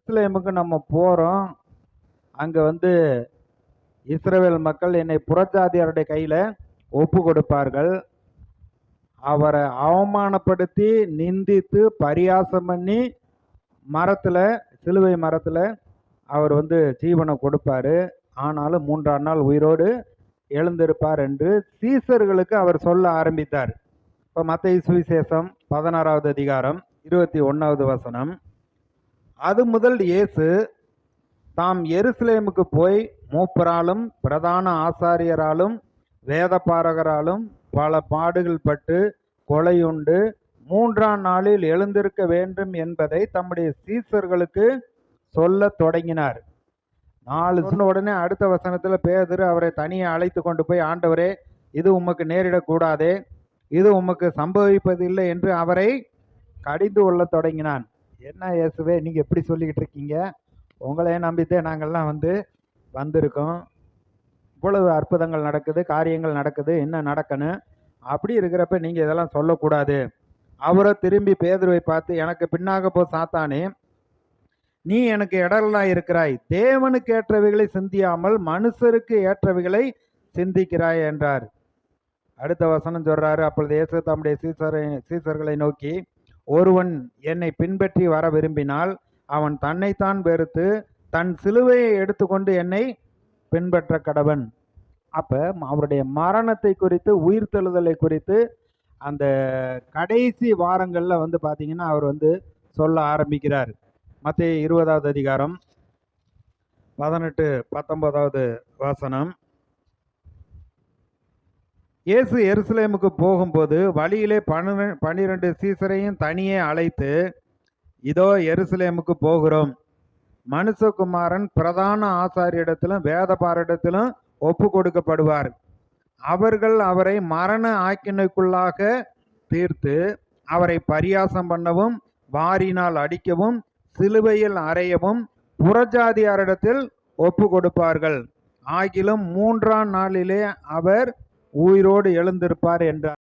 எருசலேமுக்கு நம்ம போறோம். அங்க வந்து இஸ்ரவேல் மக்கள் என்னை புறஜாதியாருடைய கையில ஒப்பு கொடுப்பார்கள். அவரை அவமானப்படுத்தி நிந்தித்து பரியாசம் பண்ணி மரத்துல, சிலுவை மரத்துல அவர் வந்து ஜீவனை கொடுப்பாரு. ஆனாலும் 3ஆம் நாள் உயிரோடு எழுந்திருப்பார் என்று சீசர்களுக்கு அவர் சொல்ல ஆரம்பித்தார். இப்ப மத்தேயு சுவிசேஷம் 16வது அதிகாரம் 21வது வசனம். அது முதல் இயேசு தாம் எருசலேமுக்கு போய் மூப்பராலும் பிரதான ஆசாரியராலும் வேதபாரகராலும் பல பாடுகள் பட்டு கொலையுண்டு 3ஆம் நாளில் எழுந்திருக்க வேண்டும் என்பதை தம்முடைய சீசர்களுக்கு சொல்ல தொடங்கினார். 4 சொன்ன உடனே அடுத்த வசனத்துல பேதுரு அவரை தனியே அழைத்து கொண்டு போய், ஆண்டவரே, இது உமக்கு நேரிடக்கூடாதே, இது உமக்கு சம்பவிப்பதில்லை என்று அவரை கடிந்து கொள்ள தொடங்கினான். என்ன இயேசுவே, நீங்க எப்படி சொல்லிக்கிட்டு இருக்கீங்க? உங்களையே நம்பித்தே நாங்கள்லாம் வந்திருக்கோம். இவ்வளவு அற்புதங்கள் நடக்குது, காரியங்கள் நடக்குது, என்ன நடக்கணும்? அப்படி இருக்கிறப்ப நீங்க இதெல்லாம் சொல்லக்கூடாது. அவரை திரும்பி பேதுருவை பார்த்து, எனக்கு பின்னாக போ சாத்தானே, நீ எனக்கு இடரலா இருக்கிறாய். தேவனுக்கு ஏற்றவைகளை சிந்தியாமல் மனுஷருக்கு ஏற்றவைகளை சிந்திக்கிறாய் என்றார். அடுத்த வசனம் சொல்றாரு, அப்பொழுது இயேசு தம்முடைய சீசர்களை நோக்கி, ஒருவன் என்னை பின்பற்றி வர விரும்பினால் அவன் தன்னைத்தான் வெறுத்து தன் சிலுவையை எடுத்துக்கொண்டு என்னை பின்பற்ற கடவன். அப்ப அவருடைய மரணத்தை குறித்து, உயிர்த்தெழுதலை குறித்து அந்த கடைசி வாரங்கள்ல பாத்தீங்கன்னா அவர் சொல்ல ஆரம்பிக்கிறார். மத்தேயு 20வது அதிகாரம் 18-19வது வசனம். இயேசு எருசலேமுக்கு போகும்போது வழியிலே 12 சீசரையும் தனியே அழைத்து, இதோ எருசலேமுக்கு போகிறோம், மனுஷகுமாரன் பிரதான ஆசாரியரிடத்திலும் வேதபாரரிடத்திலும் ஒப்பு கொடுக்கப்படுவார். அவர்கள் அவரை மரண ஆக்கினைக்குள்ளாக தீர்த்து அவரை பரியாசம் பண்ணவும் வாரினால் அடிக்கவும் சிலுவையில் அறையவும் புறஜாதியாரிடத்தில் ஒப்பு கொடுப்பார்கள். ஆகிலும் 3ஆம் நாளிலே அவர் உயிரோடு எழுந்திருப்பார் என்றார்.